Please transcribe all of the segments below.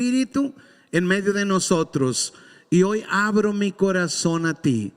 Espíritu en medio de nosotros. Y hoy abro mi corazón a ti,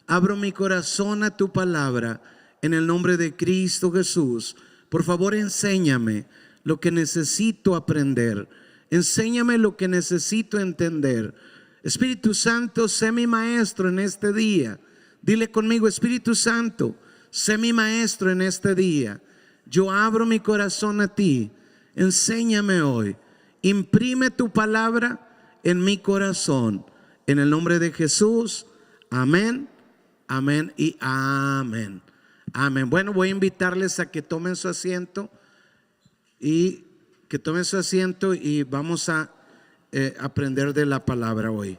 abro mi corazón a tu palabra en el nombre de Cristo Jesús. Por favor, enséñame lo que necesito aprender, enséñame lo que necesito entender. Espíritu Santo, sé mi maestro en este día. Dile conmigo: Espíritu Santo, sé mi maestro en este día. Yo abro mi corazón a ti, enséñame hoy. Imprime tu palabra en mi corazón. En el nombre de Jesús. Amén, amén y amén. Amén. Bueno, voy a invitarles a que tomen su asiento y vamos a aprender de la palabra hoy.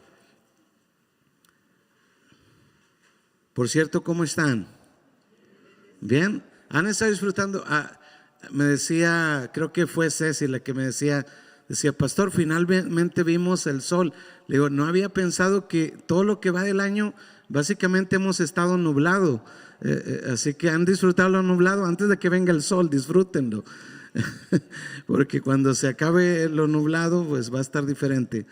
Por cierto, ¿cómo están? ¿Bien? ¿Han estado disfrutando? Me decía, creo que fue Ceci la que me decía, pastor, finalmente vimos el sol. Le digo, no había pensado que todo lo que va del año básicamente hemos estado nublado, así que han disfrutado lo nublado. Antes de que venga el sol, disfrútenlo porque cuando se acabe lo nublado pues va a estar diferente,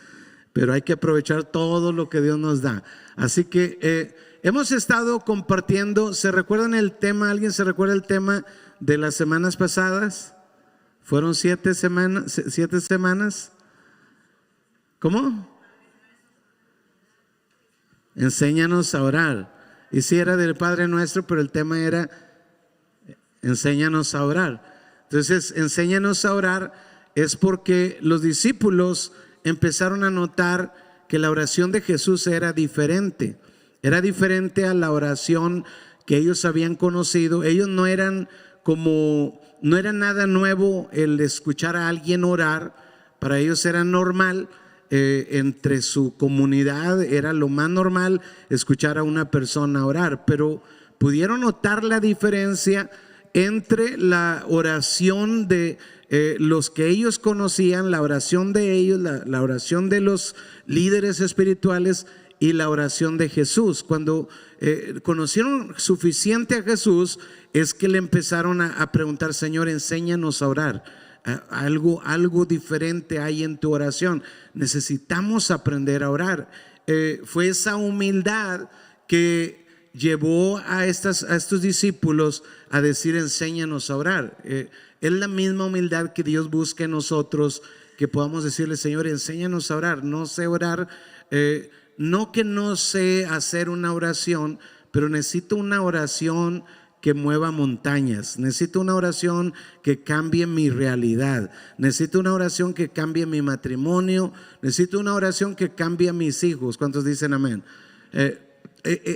pero hay que aprovechar todo lo que Dios nos da. Así que hemos estado compartiendo. ¿Se recuerdan el tema? ¿Alguien se recuerda el tema de las semanas pasadas? Fueron 7 semanas. ¿Cómo? Enséñanos a orar. Y sí, era del Padre Nuestro, pero el tema era enséñanos a orar. Entonces, enséñanos a orar es porque los discípulos empezaron a notar que la oración de Jesús era diferente. Era diferente a la oración que ellos habían conocido. Ellos no era nada nuevo el escuchar a alguien orar. Para ellos era normal, entre su comunidad era lo más normal escuchar a una persona orar. Pero pudieron notar la diferencia entre la oración de los que ellos conocían, la oración de ellos, la oración de los líderes espirituales y la oración de Jesús. Cuando conocieron suficiente a Jesús, es que le empezaron a preguntar: Señor, enséñanos a orar. Algo diferente hay en tu oración. Necesitamos aprender a orar. Fue esa humildad que llevó a estos discípulos a decir: enséñanos a orar. Es la misma humildad que Dios busca en nosotros, que podamos decirle: Señor, enséñanos a orar. No sé orar, no que no sé hacer una oración, pero necesito una oración que mueva montañas. Necesito una oración que cambie mi realidad. Necesito una oración que cambie mi matrimonio. Necesito una oración que cambie a mis hijos. ¿Cuántos dicen amén?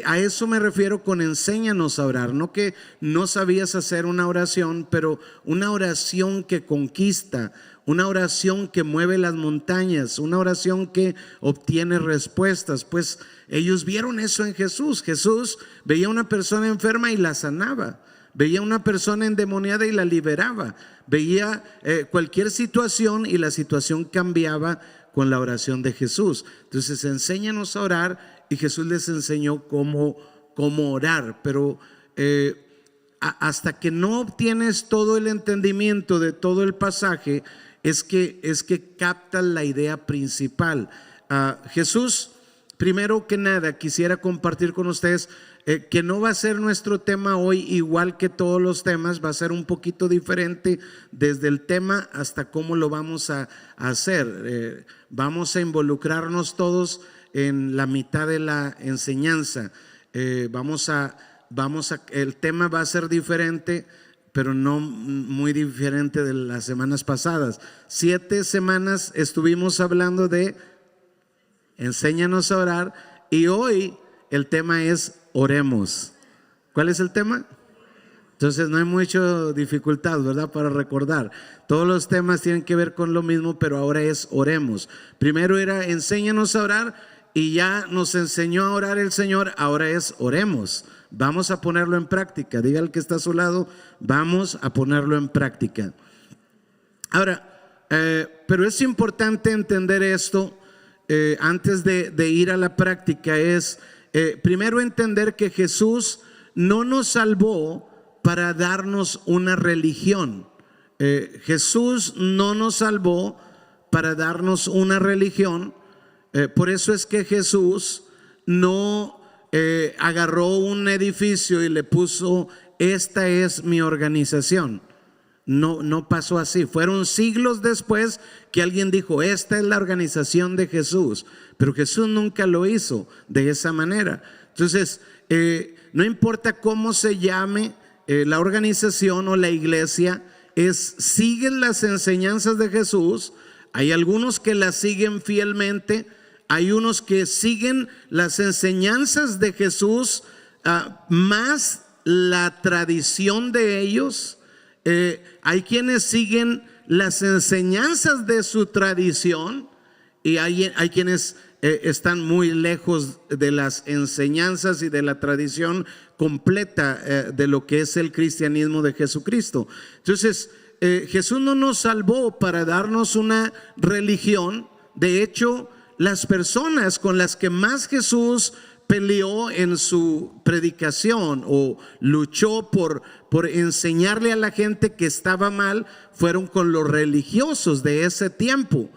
A eso me refiero con enséñanos a orar. No que no sabías hacer una oración, pero una oración que conquista, una oración que mueve las montañas, una oración que obtiene respuestas. Pues ellos vieron eso en Jesús. Jesús veía a una persona enferma y la sanaba, veía a una persona endemoniada y la liberaba, veía cualquier situación y la situación cambiaba con la oración de Jesús. Entonces, enséñanos a orar, y Jesús les enseñó cómo orar. Pero hasta que no obtienes todo el entendimiento de todo el pasaje, es que captas la idea principal. Jesús, primero que nada, quisiera compartir con ustedes que no va a ser nuestro tema hoy igual que todos los temas. Va a ser un poquito diferente desde el tema hasta cómo lo vamos a hacer. Vamos a involucrarnos todos en la mitad de la enseñanza. El tema va a ser diferente, pero no muy diferente de las semanas pasadas. 7 semanas estuvimos hablando de enséñanos a orar, y hoy el tema es oremos. ¿Cuál es el tema? Entonces no hay mucha dificultad, ¿verdad?, para recordar. Todos los temas tienen que ver con lo mismo, pero ahora es oremos. Primero era enséñanos a orar, y ya nos enseñó a orar el Señor. Ahora es oremos. Vamos a ponerlo en práctica. Diga al que está a su lado: vamos a ponerlo en práctica. Ahora, pero es importante entender esto antes de ir a la práctica. Es primero entender que Jesús no nos salvó para darnos una religión. Jesús no nos salvó para darnos una religión. Por eso es que Jesús no agarró un edificio y le puso: esta es mi organización. No pasó así. Fueron siglos después que alguien dijo: esta es la organización de Jesús. Pero Jesús nunca lo hizo de esa manera. Entonces, no importa cómo se llame la organización o la iglesia, siguen las enseñanzas de Jesús. Hay algunos que las siguen fielmente. Hay unos que siguen las enseñanzas de Jesús más la tradición de ellos. Hay quienes siguen las enseñanzas de su tradición y hay quienes están muy lejos de las enseñanzas y de la tradición completa de lo que es el cristianismo de Jesucristo. Entonces, Jesús no nos salvó para darnos una religión. De hecho, las personas con las que más Jesús peleó en su predicación o luchó por enseñarle a la gente que estaba mal fueron con los religiosos de ese tiempo.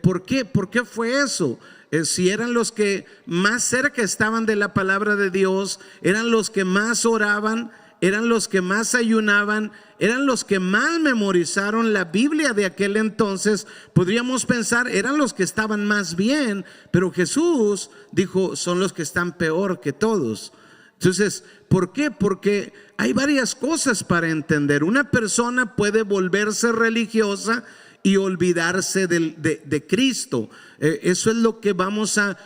¿Por qué? ¿Por qué fue eso? Si eran los que más cerca estaban de la palabra de Dios, eran los que más oraban, eran los que más ayunaban, eran los que más memorizaron la Biblia de aquel entonces, podríamos pensar eran los que estaban más bien, pero Jesús dijo: son los que están peor que todos. Entonces, ¿por qué? Porque hay varias cosas para entender. Una persona puede volverse religiosa y olvidarse de Cristo. Eso es lo que vamos a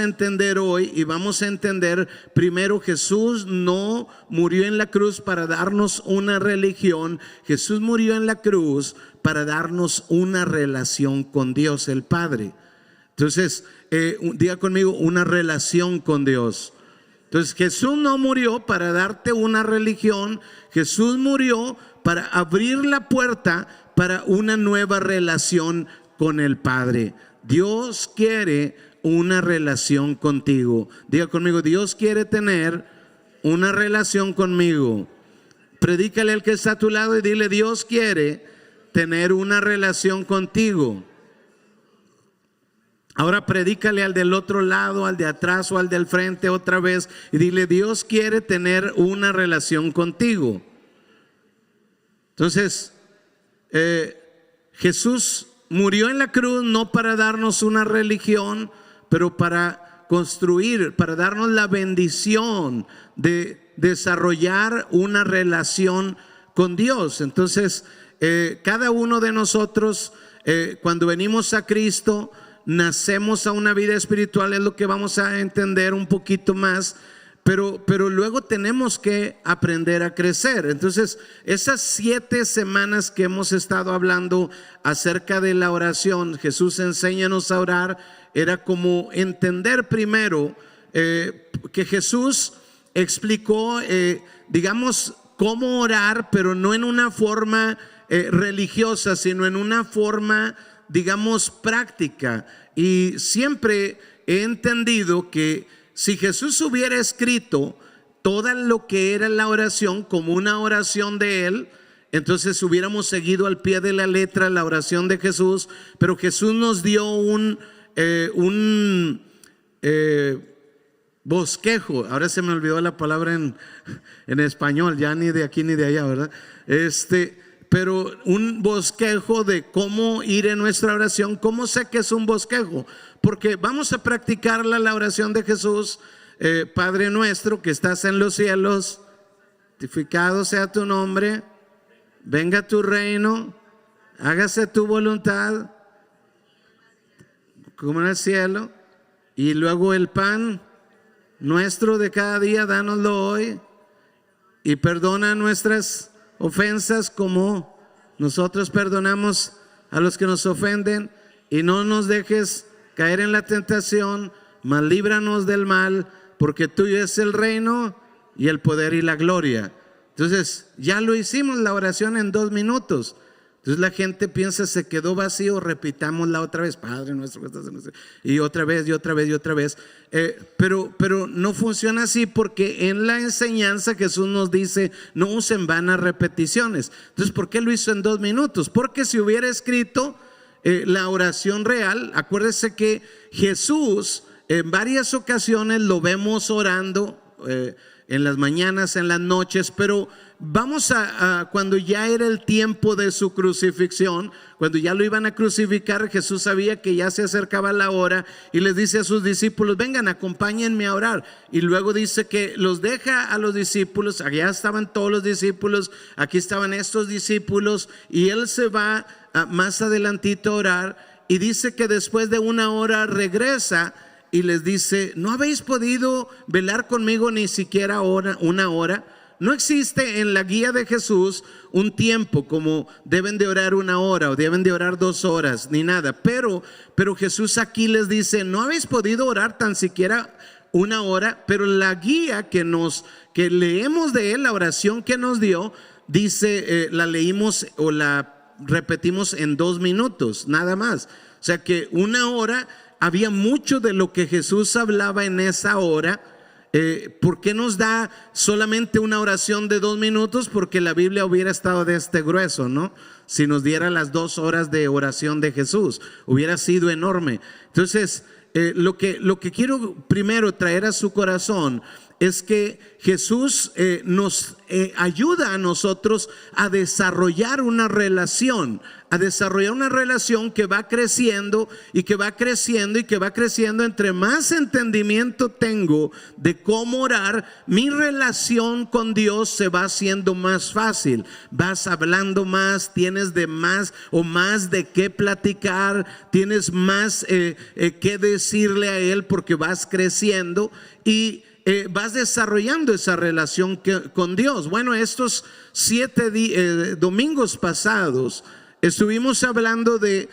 entender hoy. Y vamos a entender primero: Jesús no murió en la cruz para darnos una religión. Jesús murió en la cruz para darnos una relación con Dios el Padre. Entonces, diga conmigo: una relación con Dios. Entonces, Jesús no murió para darte una religión. Jesús murió para abrir la puerta para una nueva relación con el Padre. Dios quiere una relación contigo. Diga conmigo: Dios quiere tener una relación conmigo. Predícale al que está a tu lado y dile: Dios quiere tener una relación contigo. Ahora predícale al del otro lado, al de atrás o al del frente otra vez y dile: Dios quiere tener una relación contigo. Entonces, Jesús murió en la cruz no para darnos una religión, pero para construir, para darnos la bendición de desarrollar una relación con Dios. Entonces, cada uno de nosotros, cuando venimos a Cristo, nacemos a una vida espiritual, es lo que vamos a entender un poquito más. Pero luego tenemos que aprender a crecer. Entonces, esas 7 semanas que hemos estado hablando acerca de la oración, Jesús enséñanos a orar, era como entender primero que Jesús explicó, digamos, cómo orar, pero no en una forma religiosa, sino en una forma, digamos, práctica. Y siempre he entendido que si Jesús hubiera escrito todo lo que era la oración como una oración de Él, entonces hubiéramos seguido al pie de la letra la oración de Jesús. Pero Jesús nos dio un bosquejo. Ahora se me olvidó la palabra en español, ya ni de aquí ni de allá, ¿verdad? Pero un bosquejo de cómo ir en nuestra oración. ¿Cómo sé que es un bosquejo? Porque vamos a practicar la oración de Jesús. Padre nuestro que estás en los cielos, santificado sea tu nombre, venga tu reino, hágase tu voluntad como en el cielo. Y luego el pan nuestro de cada día, dánoslo hoy, y perdona nuestras ofensas como nosotros perdonamos a los que nos ofenden, y no nos dejes caer en la tentación, mas líbranos del mal, porque tuyo es el reino y el poder y la gloria. Entonces ya lo hicimos la oración en 2 minutos. Entonces la gente piensa: se quedó vacío, repitámosla otra vez, Padre nuestro que estás en los cielos, y otra vez y otra vez y otra vez. Pero no funciona así, porque en la enseñanza Jesús nos dice: no usen vanas repeticiones. Entonces, ¿por qué lo hizo en 2 minutos? Porque si hubiera escrito la oración real. Acuérdese que Jesús en varias ocasiones lo vemos orando en las mañanas, en las noches, pero vamos a cuando ya era el tiempo de su crucifixión, cuando ya lo iban a crucificar, Jesús sabía que ya se acercaba la hora y les dice a sus discípulos: vengan, acompáñenme a orar. Y luego dice que los deja a los discípulos. Allá estaban todos los discípulos, aquí estaban estos discípulos, y él se va más adelantito a orar, y dice que después de una hora regresa y les dice: ¿no habéis podido velar conmigo ni siquiera una hora? No existe en la guía de Jesús un tiempo como deben de orar una hora o deben de orar 2 horas, ni nada. Pero Jesús aquí les dice: no habéis podido orar tan siquiera una hora. Pero la guía que leemos de él, la oración que nos dio, dice, la leímos o la repetimos en 2 minutos, nada más. O sea que una hora, había mucho de lo que Jesús hablaba en esa hora. ¿Por qué nos da solamente una oración de 2 minutos? Porque la Biblia hubiera estado de este grueso, ¿no? Si nos diera las 2 horas de oración de Jesús, hubiera sido enorme. Entonces, lo que quiero primero traer a su corazón es que Jesús nos ayuda a nosotros a desarrollar una relación, que va creciendo y que va creciendo y que va creciendo. Entre más entendimiento tengo de cómo orar, mi relación con Dios se va haciendo más fácil. Vas hablando más, tienes de más o más de qué platicar, tienes más que decirle a Él, porque vas creciendo y vas desarrollando esa relación con Dios. Bueno, estos 7 domingos pasados estuvimos hablando de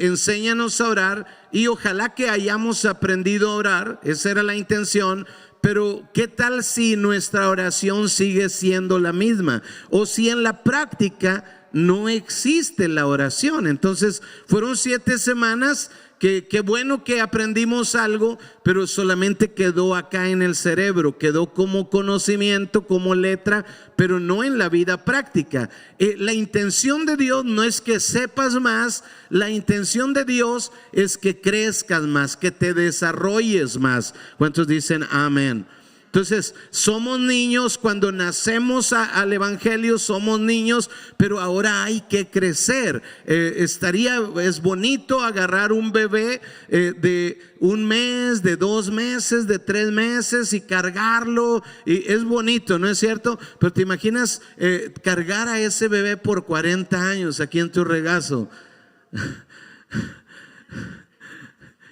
enséñanos a orar, y ojalá que hayamos aprendido a orar. Esa era la intención. Pero ¿qué tal si nuestra oración sigue siendo la misma? O si en la práctica no existe la oración. Entonces fueron 7 semanas que qué bueno que aprendimos algo, pero solamente quedó acá en el cerebro, quedó como conocimiento, como letra, pero no en la vida práctica. La intención de Dios no es que sepas más, la intención de Dios es que crezcas más, que te desarrolles más. ¿Cuántos dicen amén? Entonces, somos niños cuando nacemos al evangelio, somos niños, pero ahora hay que crecer. Es bonito agarrar un bebé de 1 mes, de 2 meses, de 3 meses y cargarlo, y es bonito, ¿no es cierto? Pero te imaginas cargar a ese bebé por 40 años aquí en tu regazo.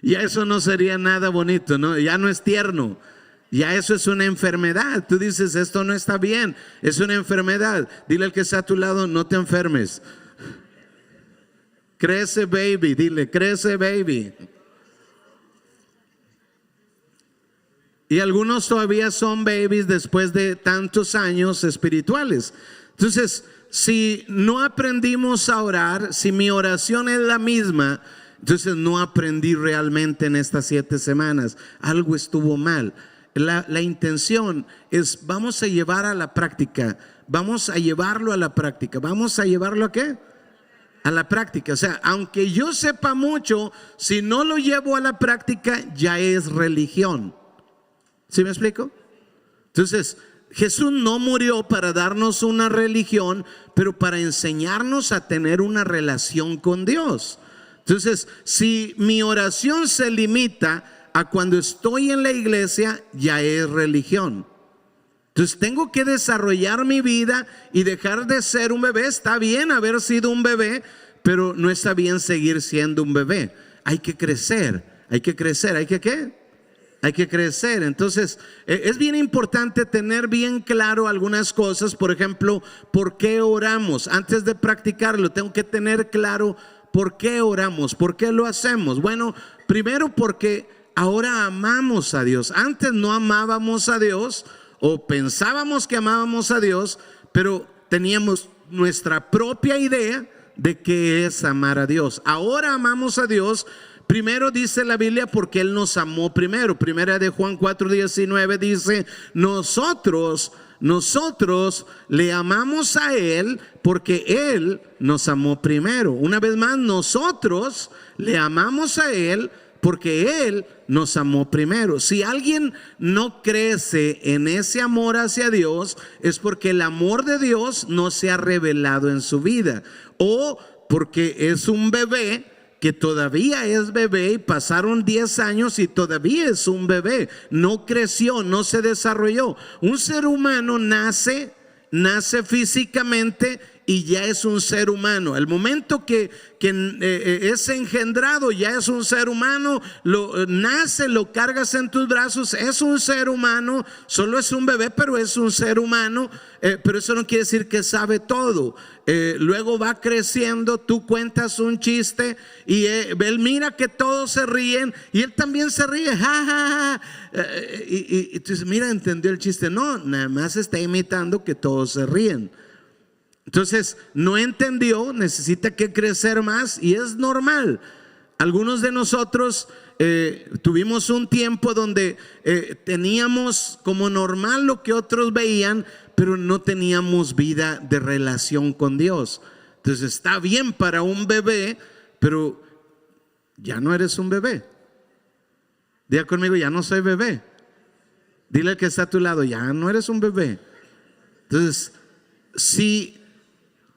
Ya eso no sería nada bonito, ¿no? Ya no es tierno. Ya eso es una enfermedad. Tú dices: esto no está bien, es una enfermedad. Dile al que está a tu lado: no te enfermes. Crece baby, dile: crece baby. Y algunos todavía son babies después de tantos años espirituales. Entonces, si no aprendimos a orar, si mi oración es la misma, entonces no aprendí realmente en estas 7 semanas. Algo estuvo mal. La intención es: vamos a llevar a la práctica, vamos a llevarlo a la práctica. ¿Vamos a llevarlo a qué? A la práctica. O sea, aunque yo sepa mucho, si no lo llevo a la práctica, ya es religión. ¿Sí me explico? Entonces, Jesús no murió para darnos una religión, pero para enseñarnos a tener una relación con Dios. Entonces, si mi oración se limita a cuando estoy en la iglesia, ya es religión. Entonces tengo que desarrollar mi vida y dejar de ser un bebé. Está bien haber sido un bebé, pero no está bien seguir siendo un bebé. Hay que crecer, hay que crecer, ¿hay que qué? Hay que crecer. Entonces es bien importante tener bien claro algunas cosas. Por ejemplo, ¿por qué oramos? Antes de practicarlo, tengo que tener claro por qué oramos, por qué lo hacemos. Bueno, primero porque ahora amamos a Dios. Antes no amábamos a Dios, o pensábamos que amábamos a Dios, pero teníamos nuestra propia idea de qué es amar a Dios. Ahora amamos a Dios. Primero dice la Biblia porque Él nos amó primero. Primera de Juan 4:19 dice: nosotros nosotros le amamos a Él porque Él nos amó primero. Una vez más, nosotros le amamos a Él porque Él nos amó primero. Si alguien no crece en ese amor hacia Dios, es porque el amor de Dios no se ha revelado en su vida, o porque es un bebé que todavía es bebé y pasaron 10 años y todavía es un bebé, no creció, no se desarrolló. Un ser humano nace físicamente y ya es un ser humano. El momento que es engendrado, ya es un ser humano, nace, lo cargas en tus brazos, es un ser humano, solo es un bebé, pero es un ser humano, pero eso no quiere decir que sabe todo. Luego va creciendo, tú cuentas un chiste y él mira que todos se ríen y él también se ríe, ja, ja, ja. Y tú dices, mira, entendió el chiste. No, nada más está imitando que todos se ríen. Entonces no entendió, necesita que crecer más y es normal. Algunos de nosotros tuvimos un tiempo donde teníamos como normal lo que otros veían, pero no teníamos vida de relación con Dios. Entonces está bien para un bebé, pero ya no eres un bebé. Diga conmigo, ya no soy bebé. Dile al que está a tu lado, ya no eres un bebé. Entonces, si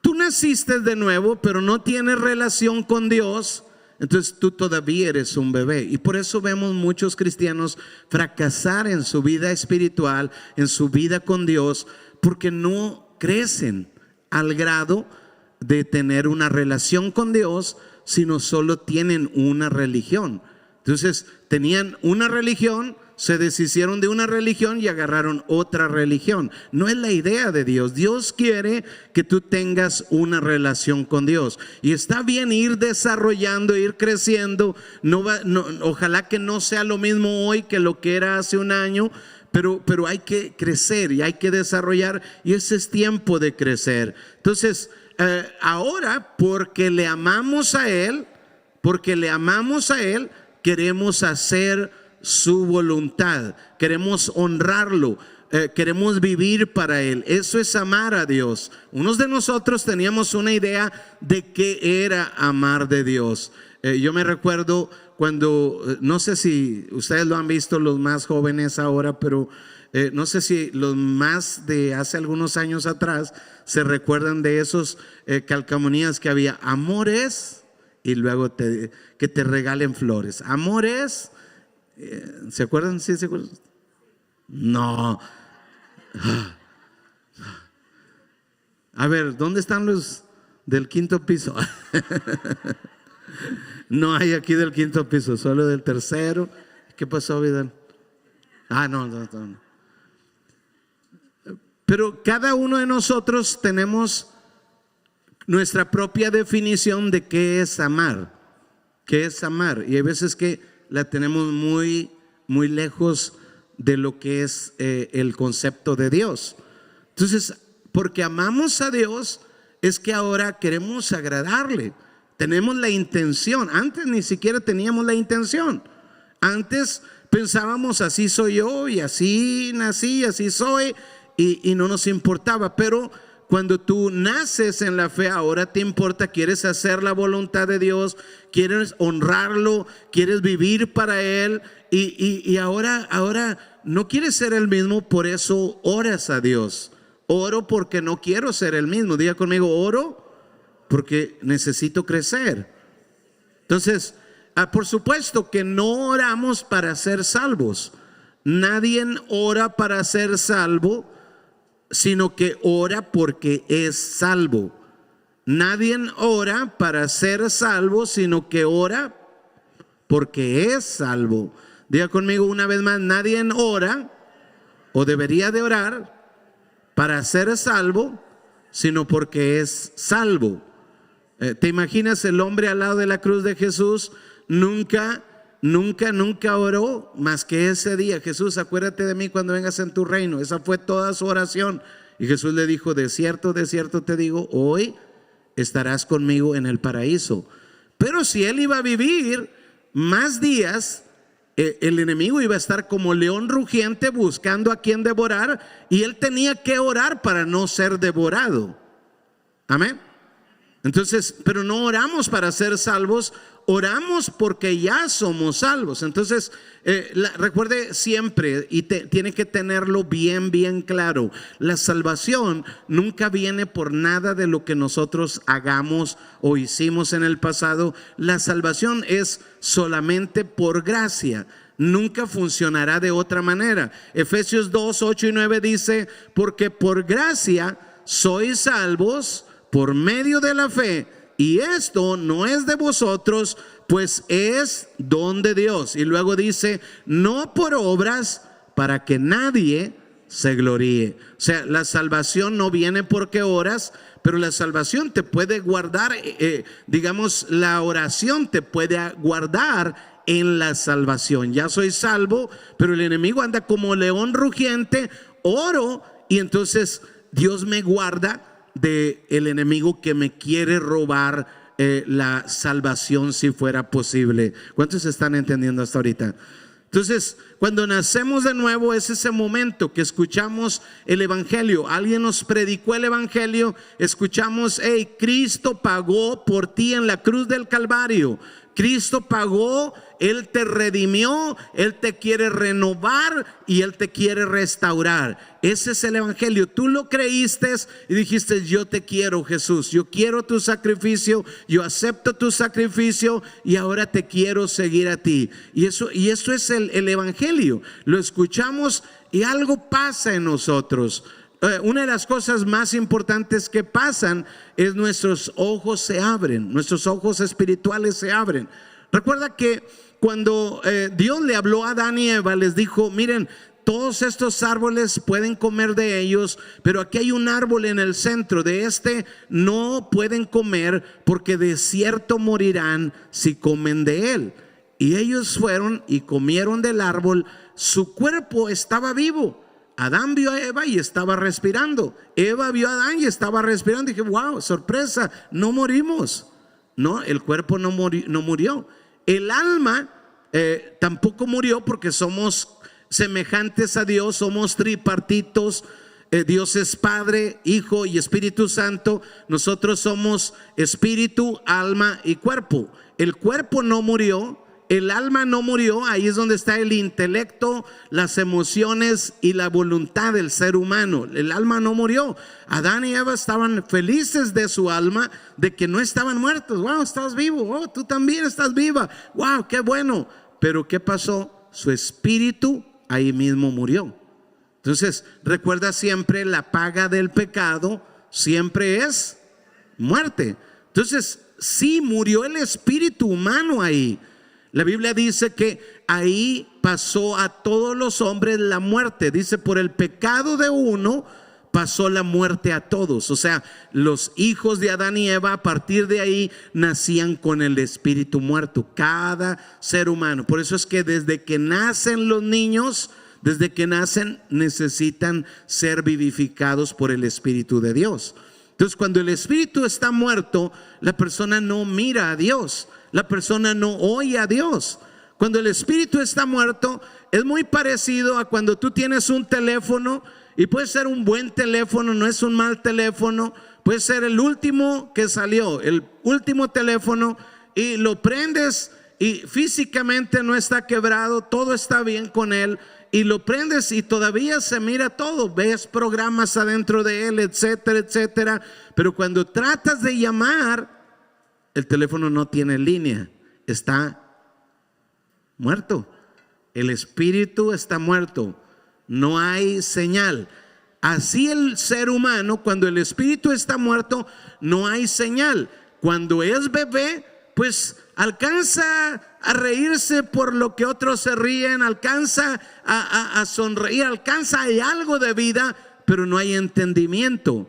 tú naciste de nuevo, pero no tienes relación con Dios, entonces tú todavía eres un bebé. Y por eso vemos muchos cristianos fracasar en su vida espiritual, en su vida con Dios, porque no crecen al grado de tener una relación con Dios, sino solo tienen una religión. Entonces tenían una religión, se deshicieron de una religión y agarraron otra religión. No es la idea de Dios. Dios quiere que tú tengas una relación con Dios. Y está bien ir desarrollando, ir creciendo. Ojalá que no sea lo mismo hoy que lo que era hace un año. Pero hay que crecer y hay que desarrollar. Y ese es tiempo de crecer. Entonces, ahora, porque le amamos a Él, queremos hacer su voluntad, queremos honrarlo, queremos vivir para Él. Eso es amar a Dios. Unos de nosotros teníamos una idea de qué era amar de Dios. Yo me recuerdo cuando, no sé si ustedes lo han visto, los más jóvenes ahora, pero no sé si los más de hace algunos años atrás se recuerdan de esos calcamonías que había. Amor es, y luego que te regalen flores. Amor es, ¿se acuerdan? ¿Sí se acuerdan? No. A ver, ¿dónde están los del quinto piso? No hay aquí del quinto piso, solo del tercero. ¿Qué pasó, Vidal? No. Pero cada uno de nosotros tenemos nuestra propia definición de qué es amar. ¿Qué es amar? Y hay veces que la tenemos muy, muy lejos de lo que es el concepto de Dios. Entonces, porque amamos a Dios, es que ahora queremos agradarle. Tenemos la intención. Antes ni siquiera teníamos la intención. Antes pensábamos, así soy yo y así nací, así soy, y no nos importaba. Pero cuando tú naces en la fe, ahora te importa, quieres hacer la voluntad de Dios, quieres honrarlo, quieres vivir para Él, y ahora no quieres ser el mismo, por eso oras a Dios. Oro porque no quiero ser el mismo. Diga conmigo, oro porque necesito crecer. Entonces, por supuesto que no oramos para ser salvos. Nadie ora para ser salvo, sino que ora porque es salvo. Nadie ora para ser salvo, sino que ora porque es salvo. Diga conmigo una vez más, nadie ora o debería de orar para ser salvo, sino porque es salvo. ¿Te imaginas el hombre al lado de la cruz de Jesús? Nunca oró más que ese día. Jesús, acuérdate de mí cuando vengas en tu reino. Esa fue toda su oración. Y Jesús le dijo, de cierto te digo, hoy estarás conmigo en el paraíso. Pero si él iba a vivir más días, el enemigo iba a estar como león rugiente buscando a quien devorar, y él tenía que orar para no ser devorado. Amén. Entonces, pero no oramos para ser salvos, oramos porque ya somos salvos. Entonces, recuerde siempre, y tiene que tenerlo bien claro, la salvación nunca viene por nada de lo que nosotros hagamos o hicimos en el pasado. La salvación es solamente por gracia. Nunca funcionará de otra manera. Efesios 2, 8 y 9 dice: porque por gracia sois salvos por medio de la fe, y esto no es de vosotros, pues es don de Dios. Y luego dice: no por obras, para que nadie se gloríe. O sea, la salvación no viene porque oras, pero la salvación te puede guardar, digamos, la oración te puede guardar en la salvación. Ya soy salvo, pero el enemigo anda como león rugiente. Oro y entonces Dios me guarda de el enemigo que me quiere robar la salvación si fuera posible. ¿Cuántos están entendiendo hasta ahorita? Entonces, cuando nacemos de nuevo es ese momento que escuchamos el evangelio. Alguien nos predicó el evangelio, escuchamos: hey, Cristo pagó por ti en la cruz del Calvario. Cristo pagó, Él te redimió, Él te quiere renovar y Él te quiere restaurar. Ese es el evangelio. Tú lo creíste y dijiste: yo te quiero, Jesús, yo quiero tu sacrificio, yo acepto tu sacrificio y ahora te quiero seguir a ti. Y eso es el evangelio. Lo escuchamos y algo pasa en nosotros. Una de las cosas más importantes que pasan es nuestros ojos se abren, nuestros ojos espirituales se abren. Recuerda que cuando Dios le habló a Adán y Eva, les dijo: miren, todos estos árboles pueden comer de ellos, pero aquí hay un árbol en el centro, de este no pueden comer, porque de cierto morirán si comen de él. Y ellos fueron y comieron del árbol. Su cuerpo estaba vivo. Adán vio a Eva y estaba respirando. Eva vio a Adán y estaba respirando. Dije: wow, sorpresa, no morimos. No, el cuerpo no murió. El alma tampoco murió, porque somos semejantes a Dios, somos tripartitos. Dios es Padre, Hijo y Espíritu Santo. Nosotros somos espíritu, alma y cuerpo. El cuerpo no murió. El alma no murió. Ahí es donde está el intelecto, las emociones y la voluntad del ser humano. El alma no murió. Adán y Eva estaban felices de su alma, de que no estaban muertos. Wow, estás vivo. Oh, tú también estás viva. Wow, qué bueno. Pero ¿qué pasó? Su espíritu ahí mismo murió. Entonces, recuerda siempre: la paga del pecado siempre es muerte. Entonces, sí murió el espíritu humano ahí. La Biblia dice que ahí pasó a todos los hombres la muerte. Dice: por el pecado de uno pasó la muerte a todos. O sea, los hijos de Adán y Eva a partir de ahí nacían con el espíritu muerto. Cada ser humano. Por eso es que desde que nacen los niños, desde que nacen, necesitan ser vivificados por el Espíritu de Dios. Entonces, cuando el espíritu está muerto, la persona no mira a Dios. La persona no oye a Dios. Cuando el espíritu está muerto, es muy parecido a cuando tú tienes un teléfono, y puede ser un buen teléfono, no es un mal teléfono, puede ser el último que salió, el último teléfono, y lo prendes y físicamente no está quebrado, todo está bien con él, y lo prendes y todavía se mira todo, ves programas adentro de él, etcétera, etcétera. Pero cuando tratas de llamar, el teléfono no tiene línea, está muerto. El espíritu está muerto, no hay señal. Así el ser humano, cuando el espíritu está muerto, no hay señal. Cuando es bebé, pues alcanza a reírse por lo que otros se ríen, alcanza a sonreír, alcanza, hay algo de vida, pero no hay entendimiento.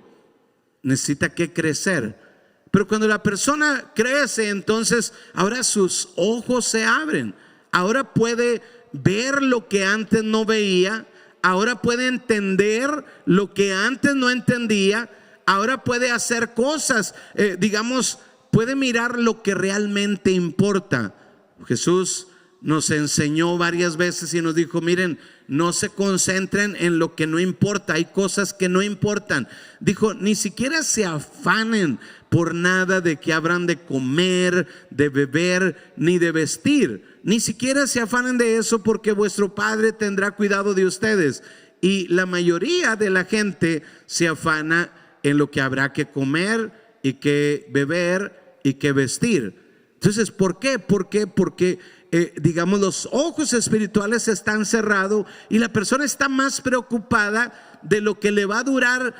Necesita que crecer. Pero cuando la persona crece, entonces ahora sus ojos se abren. Ahora puede ver lo que antes no veía. Ahora puede entender lo que antes no entendía. Ahora puede hacer cosas, digamos, puede mirar lo que realmente importa. Jesús nos enseñó varias veces y nos dijo: miren, no se concentren en lo que no importa, hay cosas que no importan. Dijo: ni siquiera se afanen por nada de que habrán de comer, de beber, ni de vestir. Ni siquiera se afanen de eso, porque vuestro Padre tendrá cuidado de ustedes. Y la mayoría de la gente se afana en lo que habrá que comer y que beber y que vestir. Entonces, ¿por qué? Porque digamos, los ojos espirituales están cerrados y la persona está más preocupada de lo que le va a durar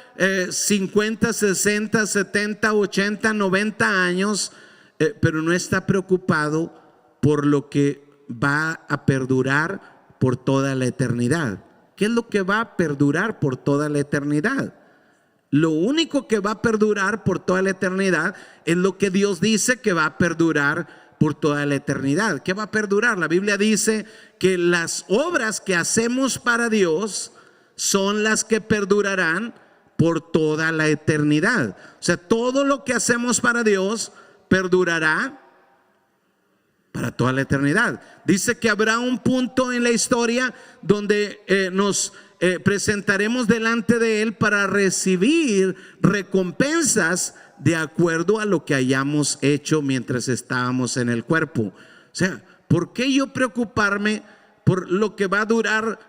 50, 60, 70, 80, 90 años, pero no está preocupado por lo que va a perdurar por toda la eternidad. ¿Qué es lo que va a perdurar por toda la eternidad? Lo único que va a perdurar por toda la eternidad es lo que Dios dice que va a perdurar por toda la eternidad. ¿Qué va a perdurar? La Biblia dice que las obras que hacemos para Dios son las que perdurarán por toda la eternidad. O sea, todo lo que hacemos para Dios perdurará para toda la eternidad. Dice que habrá un punto en la historia donde nos presentaremos delante de Él para recibir recompensas de acuerdo a lo que hayamos hecho mientras estábamos en el cuerpo. O sea, ¿por qué yo preocuparme por lo que va a durar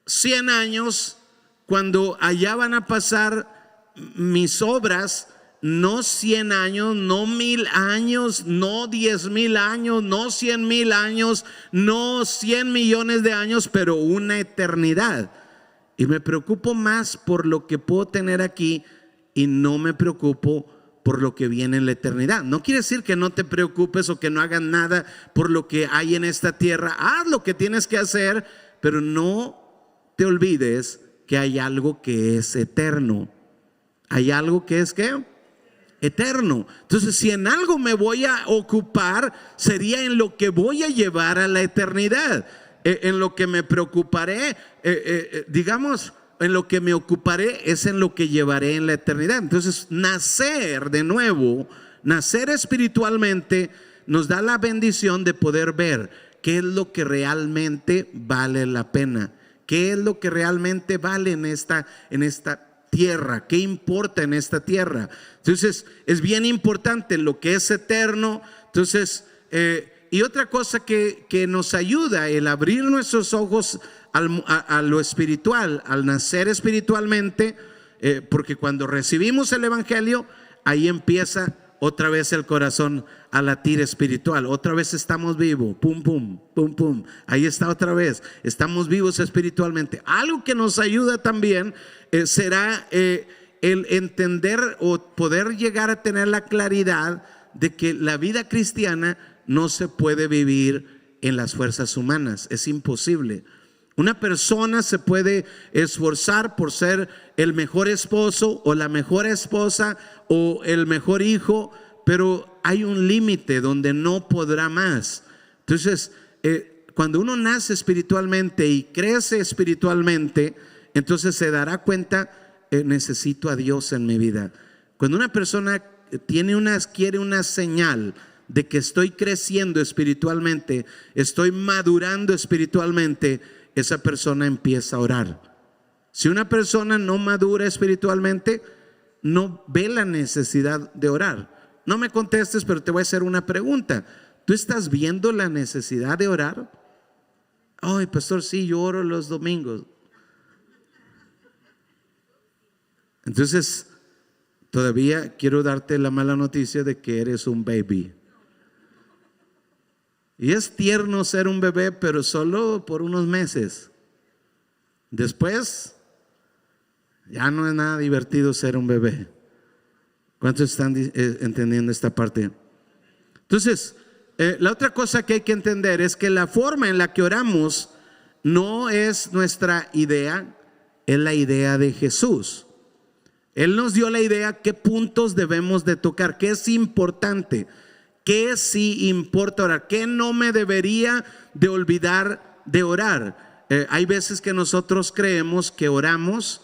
100 años cuando allá van a pasar mis obras? No 100 años, no 1000 años, no 10,000 años, no 100,000 años, no 100 millones de años, pero una eternidad. Y me preocupo más por lo que puedo tener aquí y no me preocupo por lo que viene en la eternidad. No quiere decir que no te preocupes o que no hagas nada por lo que hay en esta tierra. Haz lo que tienes que hacer, pero no te olvides que hay algo que es eterno. Hay algo que es ¿qué? Eterno. Entonces, si en algo me voy a ocupar, sería en lo que voy a llevar a la eternidad. En lo que me preocuparé, digamos, en lo que me ocuparé es en lo que llevaré en la eternidad. Entonces, nacer de nuevo, nacer espiritualmente, nos da la bendición de poder ver qué es lo que realmente vale la pena, qué es lo que realmente vale en esta tierra, qué importa en esta tierra. Entonces es bien importante lo que es eterno. Entonces y otra cosa que nos ayuda el abrir nuestros ojos a lo espiritual, al nacer espiritualmente, porque cuando recibimos el evangelio, ahí empieza otra vez el corazón a latir espiritual. Otra vez estamos vivos, pum, pum, pum, pum. Ahí está otra vez, estamos vivos espiritualmente. Algo que nos ayuda también será el entender o poder llegar a tener la claridad de que la vida cristiana no se puede vivir en las fuerzas humanas. Es imposible. Una persona se puede esforzar por ser el mejor esposo o la mejor esposa o el mejor hijo, pero hay un límite donde no podrá más. Entonces, cuando uno nace espiritualmente y crece espiritualmente, entonces se dará cuenta, necesito a Dios en mi vida. Cuando una persona quiere una señal de que estoy creciendo espiritualmente, estoy madurando espiritualmente, esa persona empieza a orar. Si una persona no madura espiritualmente, no ve la necesidad de orar. No me contestes, pero te voy a hacer una pregunta. ¿Tú estás viendo la necesidad de orar? Ay, pastor, sí, yo oro los domingos. Entonces, todavía quiero darte la mala noticia de que eres un baby. Y es tierno ser un bebé, pero solo por unos meses. Después, ya no es nada divertido ser un bebé. ¿Cuántos están entendiendo esta parte? Entonces, la otra cosa que hay que entender es que la forma en la que oramos no es nuestra idea, es la idea de Jesús. Él nos dio la idea qué puntos debemos de tocar, qué es importante, qué sí importa orar, qué no me debería de olvidar de orar. Hay veces que nosotros creemos que oramos,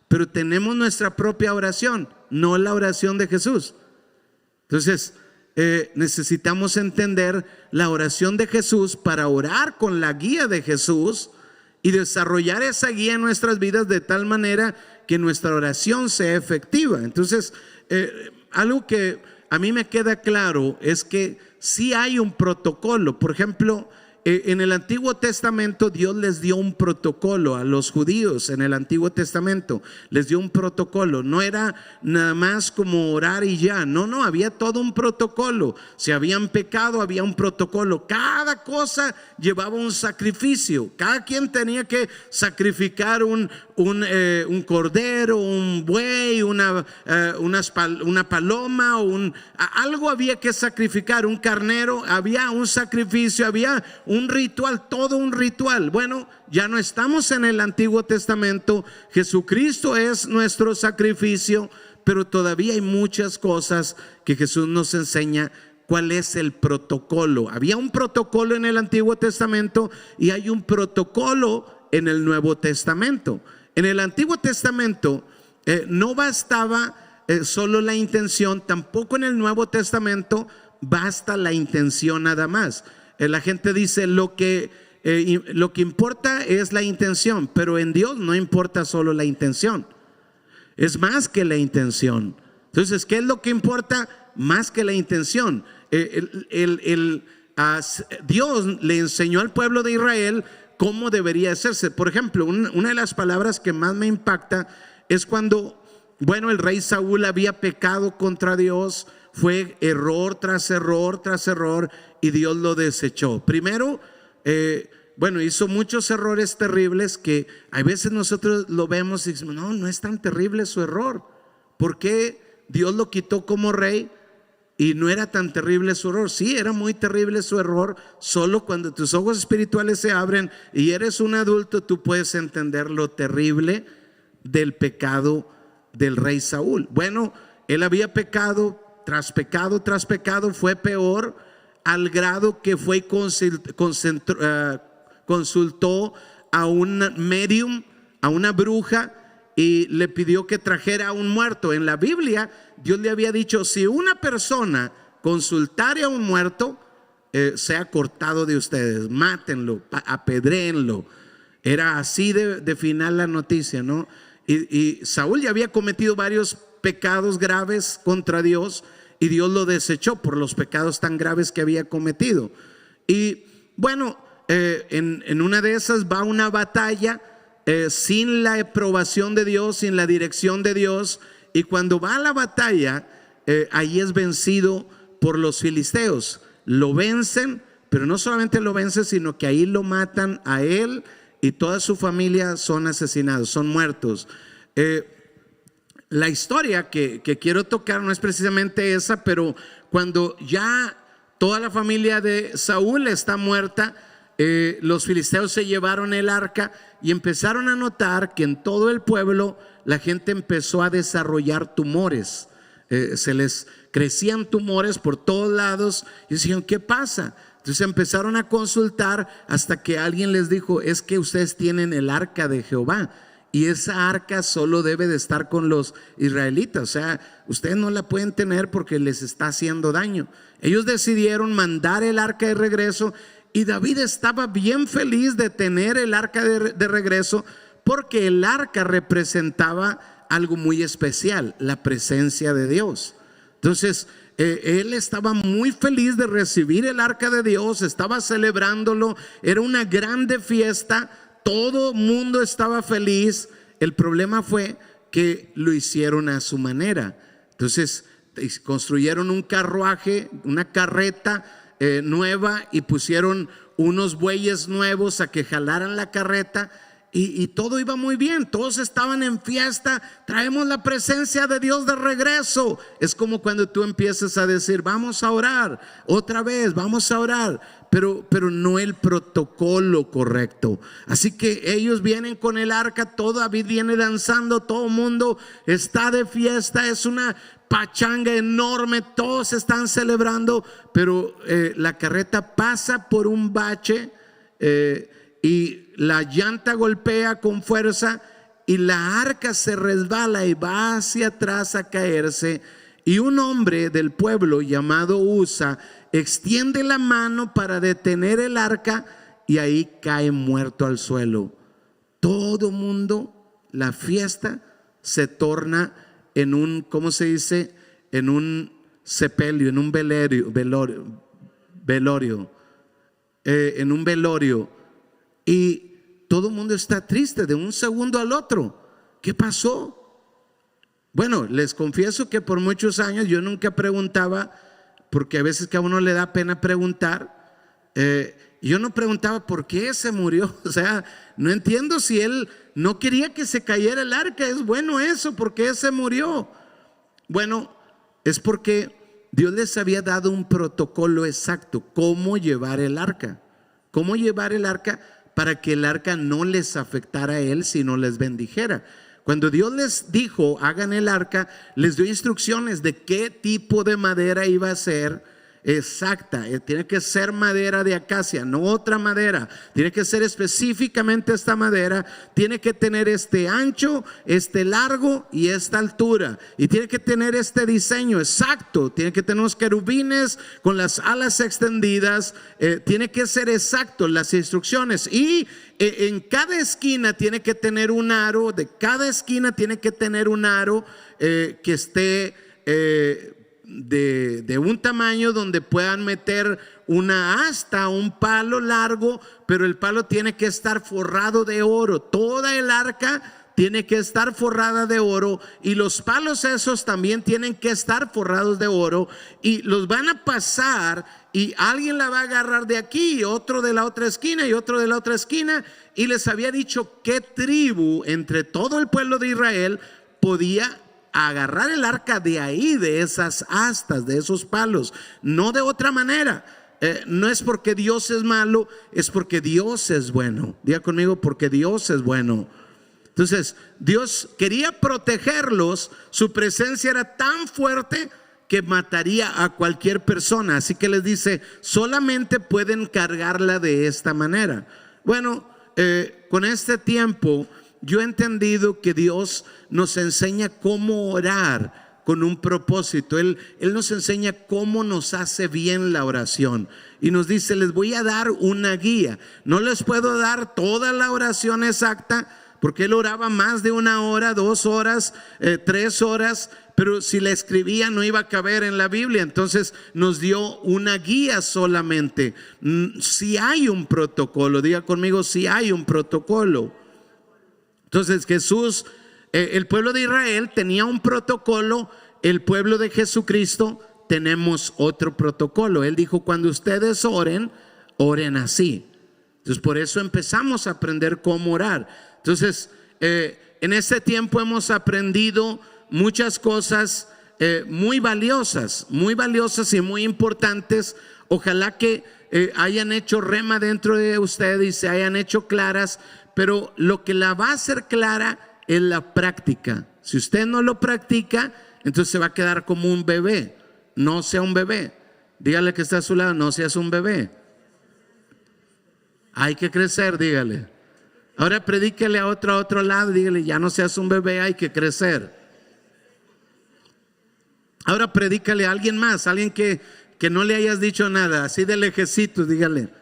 pero tenemos nuestra propia oración, no la oración de Jesús. Entonces, necesitamos entender la oración de Jesús para orar con la guía de Jesús y desarrollar esa guía en nuestras vidas de tal manera que nuestra oración sea efectiva. Entonces, algo que a mí me queda claro es que sí hay un protocolo. Por ejemplo, en el Antiguo Testamento Dios les dio un protocolo a los judíos. En el Antiguo Testamento les dio un protocolo. No era nada más como orar y ya. No, había todo un protocolo. Si habían pecado, había un protocolo. Cada cosa llevaba un sacrificio. Cada quien tenía que sacrificar un cordero, un buey, una paloma, algo había que sacrificar, un carnero. Había un sacrificio, había un ritual, todo un ritual. Bueno, ya no estamos en el Antiguo Testamento. Jesucristo es nuestro sacrificio, pero todavía hay muchas cosas que Jesús nos enseña. ¿Cuál es el protocolo? Había un protocolo en el Antiguo Testamento y hay un protocolo en el Nuevo Testamento. En el Antiguo Testamento no bastaba solo la intención, tampoco en el Nuevo Testamento basta la intención nada más. La gente dice lo que importa es la intención, pero en Dios no importa solo la intención, es más que la intención. Entonces, ¿qué es lo que importa? Más que la intención. Dios le enseñó al pueblo de Israel cómo debería hacerse. Por ejemplo, una de las palabras que más me impacta es cuando, el rey Saúl había pecado contra Dios. Fue error tras error tras error y Dios lo desechó. Primero, hizo muchos errores terribles que a veces nosotros lo vemos y decimos, no es tan terrible su error. ¿Por qué Dios lo quitó como rey y no era tan terrible su error? Sí, era muy terrible su error. Solo cuando tus ojos espirituales se abren y eres un adulto, tú puedes entender lo terrible del pecado del rey Saúl. Él había pecado tras pecado tras pecado. Fue peor al grado que fue consultó a un medium, a una bruja, y le pidió que trajera a un muerto. En la Biblia Dios le había dicho, si una persona consultare a un muerto, sea cortado de ustedes, mátenlo, apedréenlo. Era así de final la noticia, ¿no? Y Saúl ya había cometido varios pecados graves contra Dios y Dios lo desechó por los pecados tan graves que había cometido. Y en una de esas va una batalla sin la aprobación de Dios, sin la dirección de Dios, y cuando va a la batalla, ahí es vencido por los filisteos. Lo vencen, pero no solamente lo vencen, sino que ahí lo matan a él y toda su familia son asesinados, son muertos. La historia que quiero tocar no es precisamente esa, pero cuando ya toda la familia de Saúl está muerta, los filisteos se llevaron el arca y empezaron a notar que en todo el pueblo la gente empezó a desarrollar tumores. Se les crecían tumores por todos lados y decían, ¿qué pasa? Entonces empezaron a consultar hasta que alguien les dijo, es que ustedes tienen el arca de Jehová y esa arca solo debe de estar con los israelitas. O sea, ustedes no la pueden tener porque les está haciendo daño. Ellos decidieron mandar el arca de regreso y David estaba bien feliz de tener el arca de regreso, porque el arca representaba algo muy especial, la presencia de Dios. Entonces él estaba muy feliz de recibir el arca de Dios, estaba celebrándolo, era una grande fiesta, todo mundo estaba feliz. El problema fue que lo hicieron a su manera. Entonces construyeron un carruaje, una carreta nueva, y pusieron unos bueyes nuevos a que jalaran la carreta. Y todo iba muy bien, todos estaban en fiesta, traemos la presencia de Dios de regreso. Es como cuando tú empiezas a decir, vamos a orar, otra vez, vamos a orar, pero no el protocolo correcto. Así que ellos vienen con el arca, todo David viene danzando, todo el mundo está de fiesta, es una pachanga enorme, todos están celebrando, pero la carreta pasa por un bache y la llanta golpea con fuerza y la arca se resbala y va hacia atrás a caerse y un hombre del pueblo llamado Usa extiende la mano para detener el arca y ahí cae muerto al suelo. Todo mundo, la fiesta se torna en un, ¿cómo se dice? En un sepelio, en un en un velorio. Y todo el mundo está triste de un segundo al otro. ¿Qué pasó? Bueno, les confieso que por muchos años yo nunca preguntaba, porque a veces que a uno le da pena preguntar. Yo no preguntaba por qué se murió. O sea, no entiendo si él no quería que se cayera el arca. Es bueno eso, ¿por qué se murió? Bueno, es porque Dios les había dado un protocolo exacto, cómo llevar el arca. Cómo llevar el arca para que el arca no les afectara a él, sino les bendijera. Cuando Dios les dijo, hagan el arca, les dio instrucciones de qué tipo de madera iba a ser exacta. Tiene que ser madera de acacia, no otra madera. Tiene que ser específicamente esta madera. Tiene que tener este ancho, este largo y esta altura. Y tiene que tener este diseño exacto. Tiene que tener unos querubines con las alas extendidas. Tiene que ser exacto las instrucciones. Y en cada esquina tiene que tener un aro. De cada esquina tiene que tener un aro que esté de un tamaño donde puedan meter una asta, un palo largo, pero el palo tiene que estar forrado de oro. Toda el arca tiene que estar forrada de oro, y los palos esos también tienen que estar forrados de oro, y los van a pasar y alguien la va a agarrar de aquí, otro de la otra esquina y otro de la otra esquina. Y les había dicho qué tribu entre todo el pueblo de Israel podía agarrar el arca de ahí, de esas astas, de esos palos, no de otra manera. No es porque Dios es malo, es porque Dios es bueno. Diga conmigo, porque Dios es bueno. Entonces Dios quería protegerlos. Su presencia era tan fuerte que mataría a cualquier persona. Así que les dice, solamente pueden cargarla de esta manera. Bueno, con este tiempo yo he entendido que Dios nos enseña cómo orar con un propósito. Él nos enseña cómo nos hace bien la oración. Y nos dice, les voy a dar una guía. No les puedo dar toda la oración exacta, porque él oraba más de 1 hora, 2 horas, 3 horas. Pero si la escribía no iba a caber en la Biblia. Entonces nos dio una guía solamente. Si hay un protocolo, diga conmigo, si hay un protocolo. Entonces Jesús, el pueblo de Israel tenía un protocolo. El pueblo de Jesucristo tenemos otro protocolo. Él dijo, cuando ustedes oren, oren así. Entonces por eso empezamos a aprender cómo orar. Entonces en este tiempo hemos aprendido muchas cosas muy valiosas y muy importantes. Ojalá que hayan hecho rema dentro de ustedes y se hayan hecho claras. Pero lo que la va a hacer clara es la práctica. Si usted no lo practica, entonces se va a quedar como un bebé. No sea un bebé. Dígale que está a su lado, no seas un bebé. Hay que crecer, dígale. Ahora predíquele a otro lado, dígale, ya no seas un bebé, hay que crecer. Ahora predícale a alguien más, alguien que no le hayas dicho nada, así de lejecitos, dígale.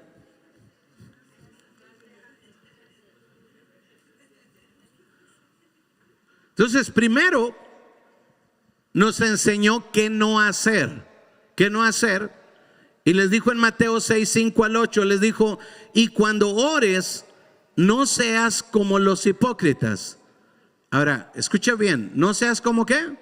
Entonces, primero nos enseñó qué no hacer. ¿Qué no hacer? Y les dijo en Mateo 6, 5 al 8, les dijo, y cuando ores, no seas como los hipócritas. Ahora, escucha bien, no seas como ¿qué?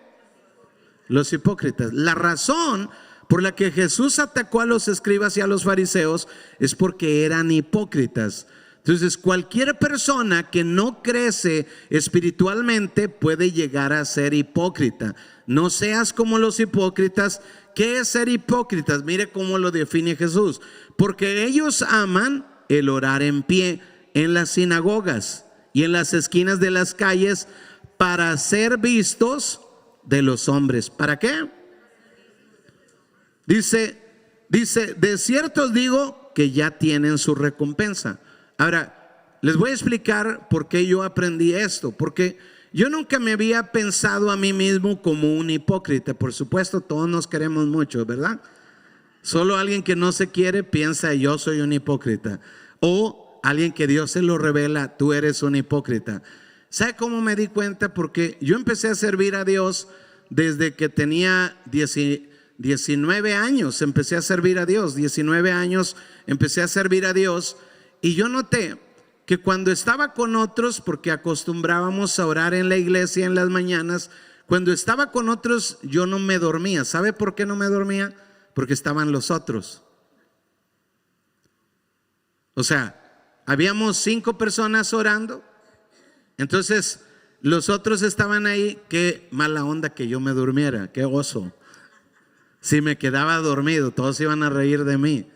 Los hipócritas. La razón por la que Jesús atacó a los escribas y a los fariseos es porque eran hipócritas. Entonces cualquier persona que no crece espiritualmente puede llegar a ser hipócrita. No seas como los hipócritas. ¿Qué es ser hipócritas? Mire cómo lo define Jesús. Porque ellos aman el orar en pie en las sinagogas y en las esquinas de las calles para ser vistos de los hombres. ¿Para qué? Dice, de cierto os digo que ya tienen su recompensa. Ahora, les voy a explicar por qué yo aprendí esto. Porque yo nunca me había pensado a mí mismo como un hipócrita. Por supuesto, todos nos queremos mucho, ¿verdad? Solo alguien que no se quiere piensa, yo soy un hipócrita. O alguien que Dios se lo revela, tú eres un hipócrita. ¿Sabe cómo me di cuenta? Porque yo empecé a servir a Dios desde que tenía 19 años. Empecé a servir a Dios, 19 años empecé a servir a Dios. Y yo noté que cuando estaba con otros, porque acostumbrábamos a orar en la iglesia en las mañanas, cuando estaba con otros yo no me dormía. ¿Sabe por qué no me dormía? Porque estaban los otros. O sea, habíamos 5 personas orando, entonces los otros estaban ahí. Qué mala onda que yo me durmiera, qué oso. Si me quedaba dormido, todos iban a reír de mí.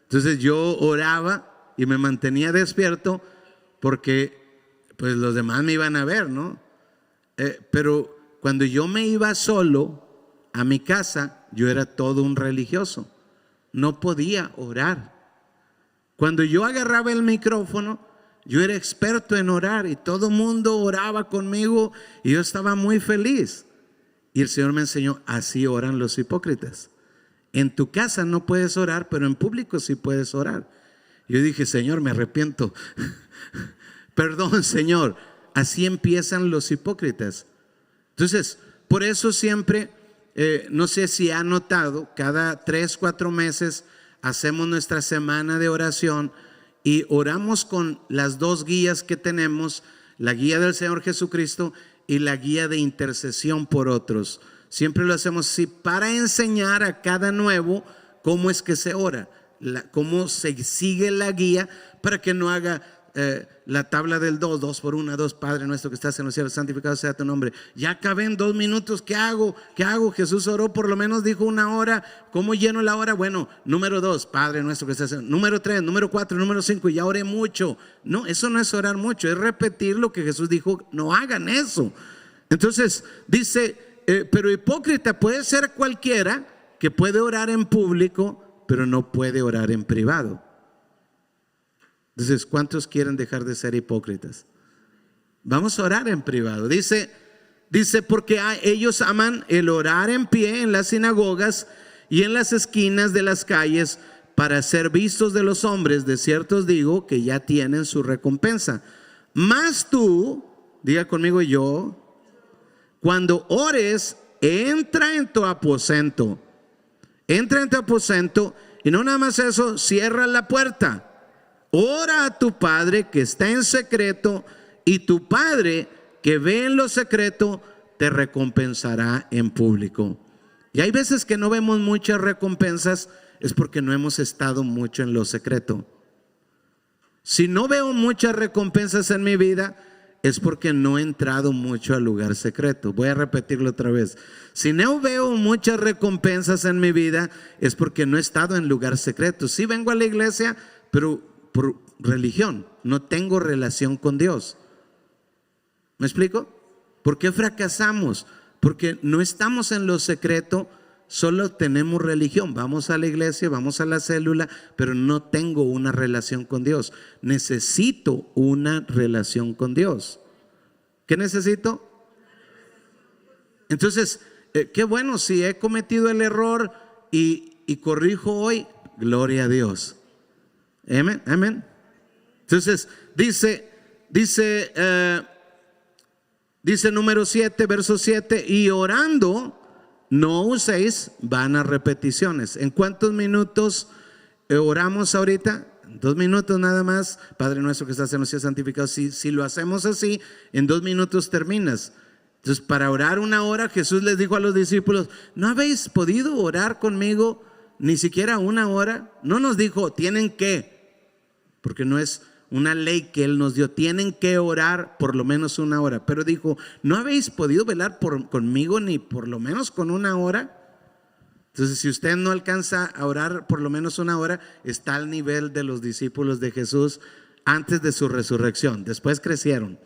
Entonces yo oraba y me mantenía despierto porque pues los demás me iban a ver, ¿no? Pero cuando yo me iba solo a mi casa, yo era todo un religioso. No podía orar. Cuando yo agarraba el micrófono, yo era experto en orar y todo el mundo oraba conmigo y yo estaba muy feliz. Y el Señor me enseñó, así oran los hipócritas. En tu casa no puedes orar, pero en público sí puedes orar. Yo dije, Señor, me arrepiento. Perdón, Señor. Así empiezan los hipócritas. Entonces, por eso siempre, no sé si ha notado, cada 3, 4 meses hacemos nuestra semana de oración y oramos con las 2 guías que tenemos, la guía del Señor Jesucristo y la guía de intercesión por otros. Siempre lo hacemos así para enseñar a cada nuevo cómo es que se ora, cómo se sigue la guía, para que no haga la tabla del 2 por 1, 2, Padre nuestro que estás en los cielos, santificado sea tu nombre. Ya acabé en 2 minutos, ¿qué hago? ¿Qué hago? Jesús oró, por lo menos dijo 1 hora. ¿Cómo lleno la hora? Bueno, número 2, Padre nuestro que estás en, número 3, número 4, número 5, ya oré mucho. No, eso no es orar mucho, es repetir lo que Jesús dijo. No hagan eso. Entonces dice, pero hipócrita puede ser cualquiera que puede orar en público, pero no puede orar en privado. Entonces, ¿cuántos quieren dejar de ser hipócritas? Vamos a orar en privado. Dice porque ellos aman el orar en pie en las sinagogas y en las esquinas de las calles para ser vistos de los hombres. De cierto os digo que ya tienen su recompensa. Mas tú, diga conmigo yo, cuando ores, entra en tu aposento. Entra en tu aposento y no nada más eso, cierra la puerta. Ora a tu Padre que está en secreto, y tu Padre que ve en lo secreto te recompensará en público. Y hay veces que no vemos muchas recompensas, es porque no hemos estado mucho en lo secreto. Si no veo muchas recompensas en mi vida, es porque no he entrado mucho al lugar secreto. Voy a repetirlo otra vez. Si no veo muchas recompensas en mi vida, es porque no he estado en lugar secreto. Sí vengo a la iglesia, pero por religión, no tengo relación con Dios. ¿Me explico? ¿Por qué fracasamos? Porque no estamos en lo secreto, solo tenemos religión. Vamos a la iglesia, vamos a la célula, pero no tengo una relación con Dios. Necesito una relación con Dios. ¿Qué necesito? Entonces, qué bueno, si he cometido el error y corrijo hoy, gloria a Dios. Amén, amén. Entonces dice número 7, verso 7, y orando no uséis vanas repeticiones. ¿En cuántos minutos oramos ahorita? 2 minutos nada más. Padre nuestro que estás en los cielos, santificado. Si lo hacemos así, en 2 minutos terminas. Entonces, para orar 1 hora, Jesús les dijo a los discípulos, ¿no habéis podido orar conmigo ni siquiera 1 hora? No nos dijo, tienen que, porque no es una ley que Él nos dio, tienen que orar por lo menos 1 hora. Pero dijo, ¿no habéis podido velar conmigo ni por lo menos con 1 hora? Entonces, si usted no alcanza a orar por lo menos 1 hora, está al nivel de los discípulos de Jesús antes de su resurrección. Después crecieron.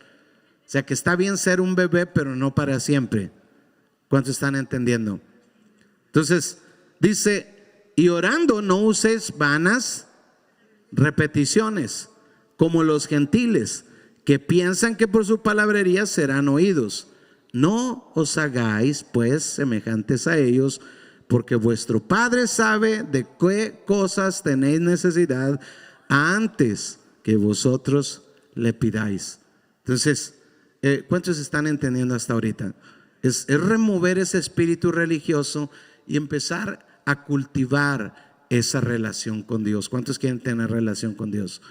O sea que está bien ser un bebé, pero no para siempre. ¿Cuántos están entendiendo? Entonces, dice, y orando no uséis vanas repeticiones, como los gentiles, que piensan que por su palabrería serán oídos. No os hagáis pues semejantes a ellos, porque vuestro Padre sabe de qué cosas tenéis necesidad antes que vosotros le pidáis. Entonces, ¿cuántos están entendiendo hasta ahorita? Es remover ese espíritu religioso y empezar a cultivar esa relación con Dios. ¿Cuántos quieren tener relación con Dios?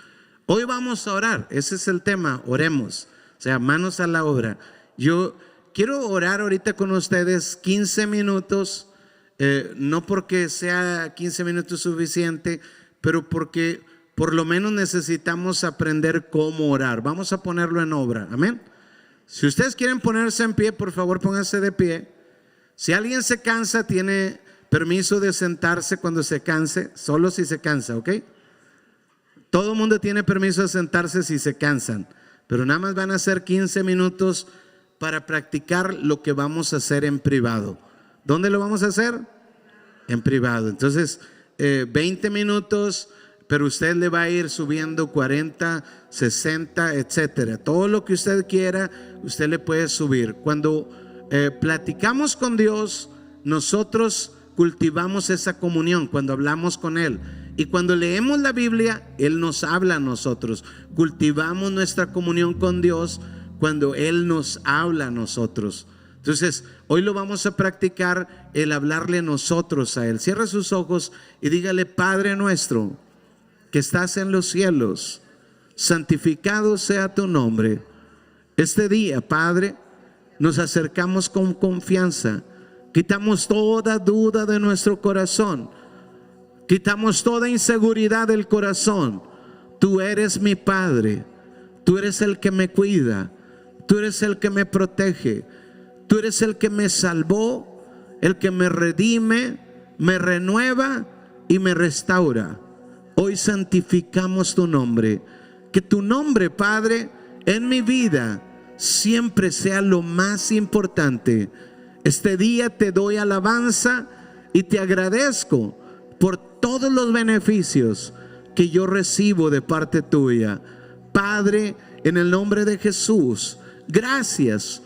Hoy vamos a orar, ese es el tema, oremos, o sea, manos a la obra. Yo quiero orar ahorita con ustedes 15 minutos, no porque sea 15 minutos suficiente, pero porque por lo menos necesitamos aprender cómo orar. Vamos a ponerlo en obra, amén. Si ustedes quieren ponerse en pie, por favor pónganse de pie. Si alguien se cansa, tiene permiso de sentarse cuando se canse, solo si se cansa, ¿ok? Todo el mundo tiene permiso de sentarse si se cansan, pero nada más van a ser 15 minutos para practicar lo que vamos a hacer en privado. ¿Dónde lo vamos a hacer? En privado. Entonces, 20 minutos, pero usted le va a ir subiendo 40, 60, etcétera. Todo lo que usted quiera, usted le puede subir. Cuando platicamos con Dios, nosotros cultivamos esa comunión cuando hablamos con Él. Y cuando leemos la Biblia, Él nos habla a nosotros. Cultivamos nuestra comunión con Dios cuando Él nos habla a nosotros. Entonces, hoy lo vamos a practicar, el hablarle nosotros a Él. Cierra sus ojos y dígale: Padre nuestro que estás en los cielos, santificado sea tu nombre. Este día, Padre, nos acercamos con confianza. Quitamos toda duda de nuestro corazón. Quitamos toda inseguridad del corazón. Tú eres mi Padre. Tú eres el que me cuida. Tú eres el que me protege. Tú eres el que me salvó, el que me redime, me renueva y me restaura. Hoy santificamos tu nombre. Que tu nombre, Padre, en mi vida siempre sea lo más importante. Este día te doy alabanza y te agradezco por todos los beneficios que yo recibo de parte tuya. Padre, en el nombre de Jesús, gracias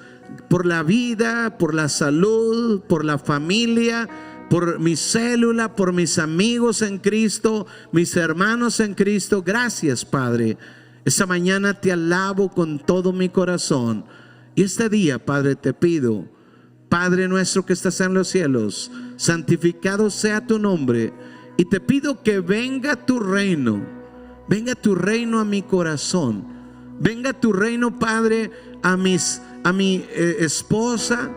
por la vida, por la salud, por la familia, por mi célula, por mis amigos en Cristo, mis hermanos en Cristo. Gracias, Padre. Esta mañana te alabo con todo mi corazón. Y este día, Padre, te pido, Padre nuestro que estás en los cielos, santificado sea tu nombre. Y te pido que venga tu reino a mi corazón. Venga tu reino, Padre, a mi esposa.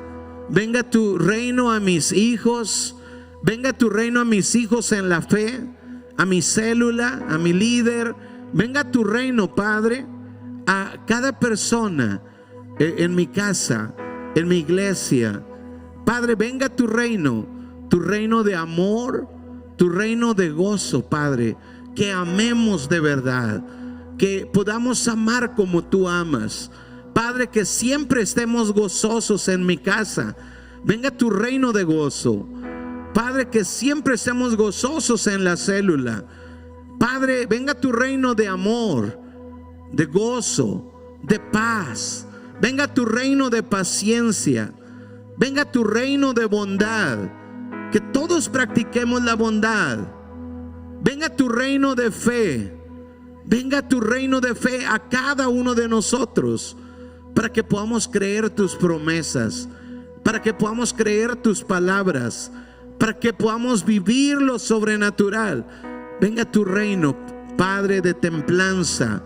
Venga tu reino a mis hijos. Venga tu reino a mis hijos en la fe, a mi célula, a mi líder. Venga tu reino, Padre, a cada persona en mi casa, en mi iglesia. Padre, venga tu reino de amor, tu reino de gozo, Padre. Que amemos de verdad, que podamos amar como tú amas. Padre, que siempre estemos gozosos en mi casa. Venga tu reino de gozo. Padre, que siempre estemos gozosos en la célula. Padre, venga tu reino de amor, de gozo, de paz. Venga tu reino de paciencia. Venga tu reino de bondad. Que todos practiquemos la bondad. Venga tu reino de fe. Venga tu reino de fe a cada uno de nosotros, para que podamos creer tus promesas, para que podamos creer tus palabras, para que podamos vivir lo sobrenatural. Venga tu reino, Padre, de templanza,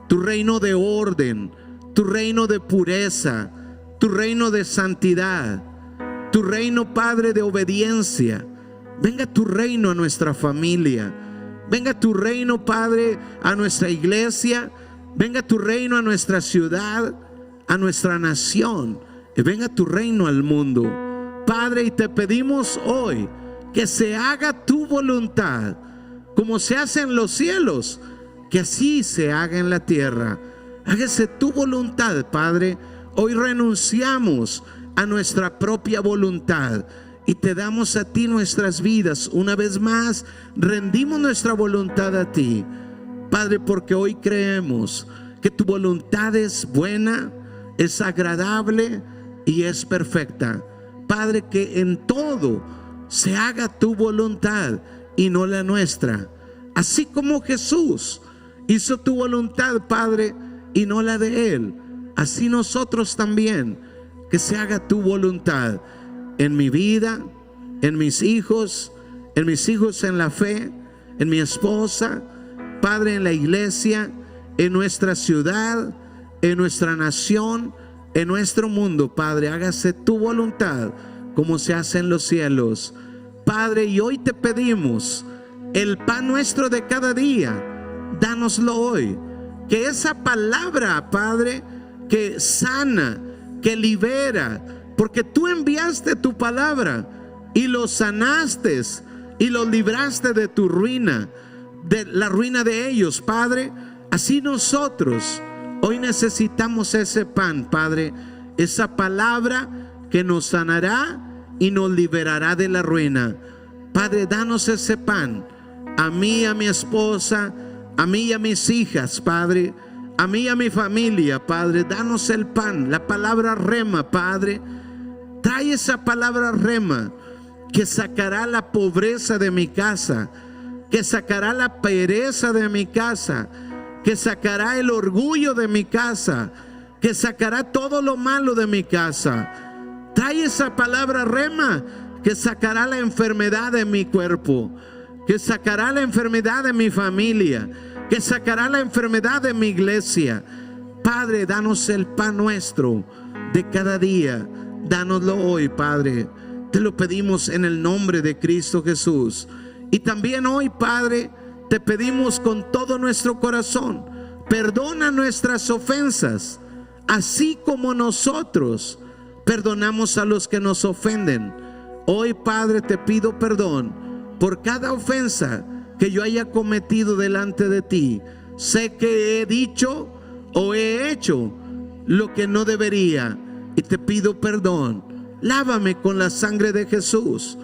tu reino de orden, tu reino de pureza, tu reino de santidad, tu reino, Padre, de obediencia. Venga tu reino a nuestra familia. Venga tu reino, Padre, a nuestra iglesia. Venga tu reino a nuestra ciudad, a nuestra nación. Y venga tu reino al mundo, Padre. Y te pedimos hoy que se haga tu voluntad, como se hace en los cielos, que así se haga en la tierra. Hágase tu voluntad, Padre. Hoy renunciamos a nuestra propia voluntad y te damos a ti nuestras vidas. Una vez más, rendimos nuestra voluntad a ti, Padre, porque hoy creemos que tu voluntad es buena, es agradable y es perfecta. Padre, que en todo se haga tu voluntad y no la nuestra. Así como Jesús hizo tu voluntad, Padre, y no la de Él, así nosotros también, que se haga tu voluntad en mi vida, en mis hijos en la fe, en mi esposa, Padre, en la iglesia, en nuestra ciudad, en nuestra nación, en nuestro mundo. Padre, hágase tu voluntad como se hace en los cielos. Padre, y hoy te pedimos el pan nuestro de cada día, dánoslo hoy. Que esa palabra, Padre, que sana, que libera, porque tú enviaste tu palabra y los sanaste y los libraste de tu ruina, de la ruina de ellos, Padre. Así nosotros hoy necesitamos ese pan, Padre, esa palabra que nos sanará y nos liberará de la ruina. Padre, danos ese pan, a mí, a mi esposa, a mí y a mis hijas, Padre, a mí y a mi familia, Padre. Danos el pan, la palabra rema, Padre. Trae esa palabra rema que sacará la pobreza de mi casa, que sacará la pereza de mi casa, que sacará el orgullo de mi casa, que sacará todo lo malo de mi casa. Trae esa palabra rema que sacará la enfermedad de mi cuerpo, que sacará la enfermedad de mi familia, que sacará la enfermedad de mi iglesia. Padre, danos el pan nuestro de cada día. Dánoslo hoy, Padre. Te lo pedimos en el nombre de Cristo Jesús. Y también hoy, Padre, te pedimos con todo nuestro corazón, perdona nuestras ofensas, así como nosotros perdonamos a los que nos ofenden. Hoy, Padre, te pido perdón por cada ofensa que yo haya cometido delante de ti. Sé que he dicho o he hecho lo que no debería y te pido perdón. Lávame con la sangre de Jesús.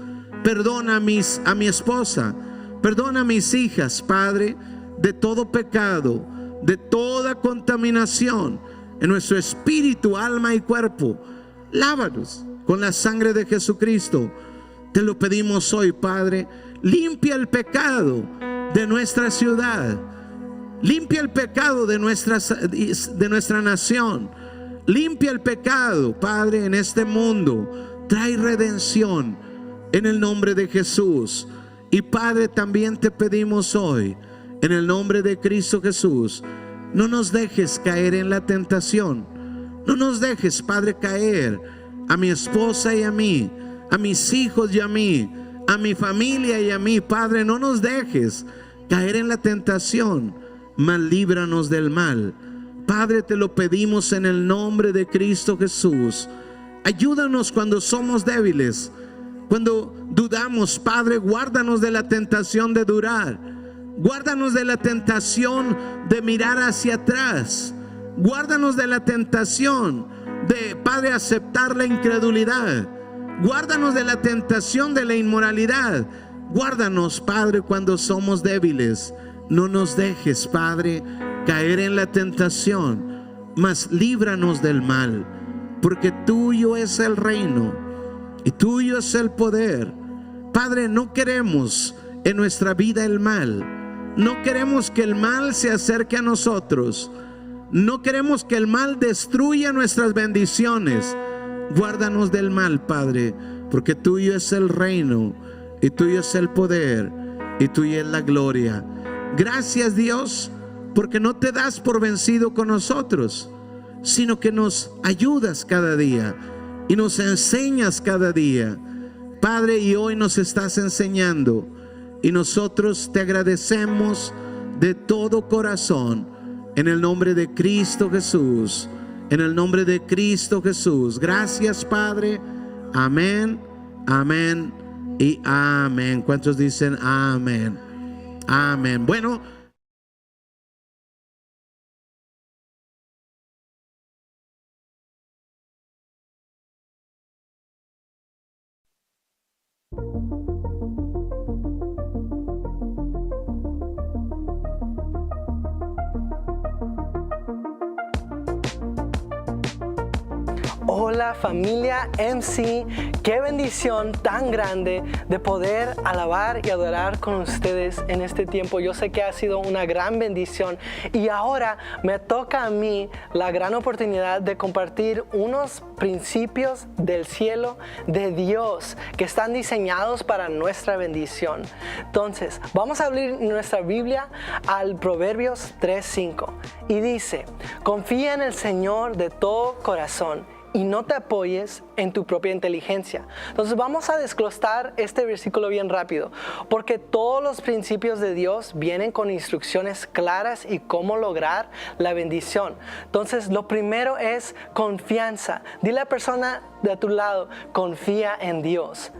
Perdona a mi esposa, perdona a mis hijas, Padre, de todo pecado, de toda contaminación en nuestro espíritu, alma y cuerpo. Lávanos con la sangre de Jesucristo. Te lo pedimos hoy, Padre. Limpia el pecado de nuestra ciudad. Limpia el pecado de nuestra nación. Limpia el pecado, Padre, en este mundo. Trae redención en el nombre de Jesús. Y Padre, también te pedimos hoy, en el nombre de Cristo Jesús, no nos dejes caer en la tentación. No nos dejes, Padre, caer a mi esposa y a mí, a mis hijos y a mí, a mi familia y a mí. Padre, no nos dejes caer en la tentación, mas líbranos del mal. Padre, te lo pedimos en el nombre de Cristo Jesús. Ayúdanos cuando somos débiles, cuando dudamos. Padre, guárdanos de la tentación de dudar. Guárdanos de la tentación de mirar hacia atrás. Guárdanos de la tentación de, Padre, aceptar la incredulidad. Guárdanos de la tentación de la inmoralidad. Guárdanos, Padre, cuando somos débiles. No nos dejes, Padre, caer en la tentación, mas líbranos del mal, porque tuyo es el reino y tuyo es el poder. Padre, no queremos en nuestra vida el mal. No queremos que el mal se acerque a nosotros. No queremos que el mal destruya nuestras bendiciones. Guárdanos del mal, Padre, porque tuyo es el reino y tuyo es el poder y tuya es la gloria. Gracias, Dios, porque no te das por vencido con nosotros, sino que nos ayudas cada día y nos enseñas cada día, Padre. Y hoy nos estás enseñando y nosotros te agradecemos de todo corazón, en el nombre de Cristo Jesús, en el nombre de Cristo Jesús. Gracias, Padre. Amén, amén y amén. ¿Cuántos dicen amén? Amén. Bueno, Hola familia MC, qué bendición tan grande de poder alabar y adorar con ustedes en este tiempo. Yo sé que ha sido una gran bendición y ahora me toca a mí la gran oportunidad de compartir unos principios del cielo de Dios que están diseñados para nuestra bendición. Entonces, vamos a abrir nuestra Biblia al Proverbios 3:5 y dice: confía en el Señor de todo corazón y no te apoyes en tu propia inteligencia. Entonces vamos a desglosar este versículo bien rápido, porque todos los principios de Dios vienen con instrucciones claras y cómo lograr la bendición. Entonces lo primero es confianza. Dile a la persona de tu lado, confía en Dios.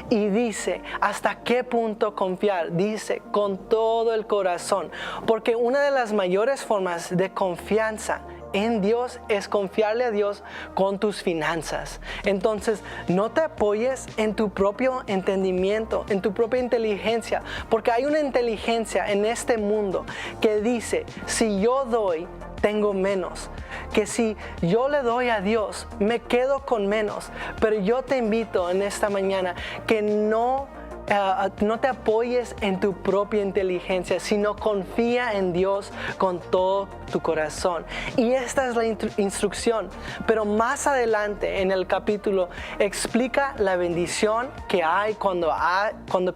Y dice, ¿hasta qué punto confiar? Dice, con todo el corazón, porque una de las mayores formas de confianza en Dios es confiarle a Dios con tus finanzas. Entonces, no te apoyes en tu propio entendimiento, en tu propia inteligencia, porque hay una inteligencia en este mundo que dice, si yo doy, tengo menos, que si yo le doy a Dios, me quedo con menos. Pero yo te invito en esta mañana que no te apoyes en tu propia inteligencia, sino confía en Dios con todo tu corazón. Y esta es la instrucción. Pero más adelante en el capítulo explica la bendición que hay cuando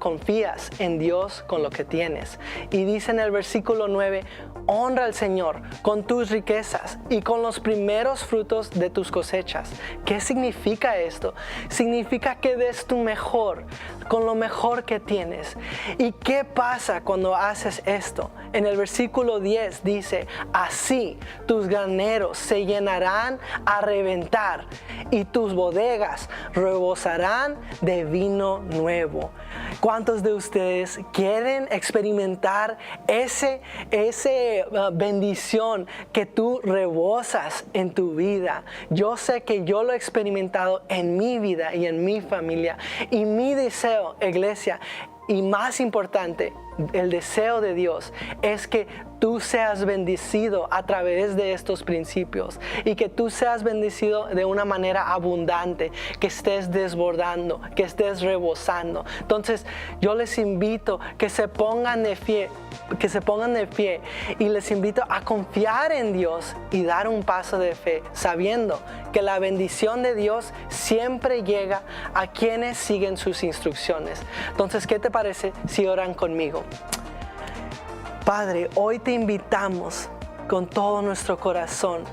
confías en Dios con lo que tienes. Y dice en el versículo 9, honra al Señor con tus riquezas y con los primeros frutos de tus cosechas. ¿Qué significa esto? Significa que des tu mejor, con lo mejor que tienes. ¿Y qué pasa cuando haces esto? En el versículo 10 dice, así tus graneros se llenarán a reventar y tus bodegas rebosarán de vino nuevo. ¿Cuántos de ustedes quieren experimentar esa bendición que tú rebosas en tu vida? Yo sé que yo lo he experimentado en mi vida y en mi familia, y mi deseo, iglesia, y más importante, el deseo de Dios es que tú seas bendecido a través de estos principios y que tú seas bendecido de una manera abundante, que estés desbordando, que estés rebosando. Entonces yo les invito que se pongan de pie y les invito a confiar en Dios y dar un paso de fe, sabiendo que la bendición de Dios siempre llega a quienes siguen sus instrucciones. Entonces, ¿qué te parece si oran conmigo? Padre, hoy te invitamos con todo nuestro corazón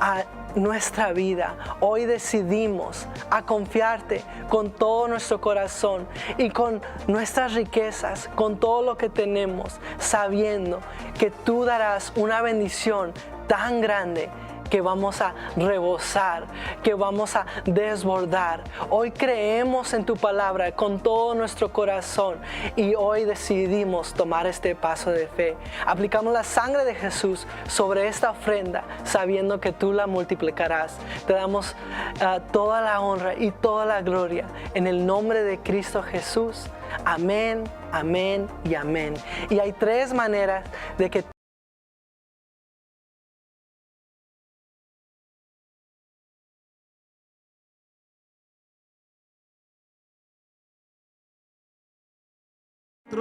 a nuestra vida. Hoy decidimos a confiarte con todo nuestro corazón y con nuestras riquezas, con todo lo que tenemos, sabiendo que tú darás una bendición tan grande que vamos a rebosar, que vamos a desbordar. Hoy creemos en tu palabra con todo nuestro corazón y hoy decidimos tomar este paso de fe. Aplicamos la sangre de Jesús sobre esta ofrenda, sabiendo que tú la multiplicarás. Te damos toda la honra y toda la gloria en el nombre de Cristo Jesús. Amén, amén y amén. Y hay 3 maneras de que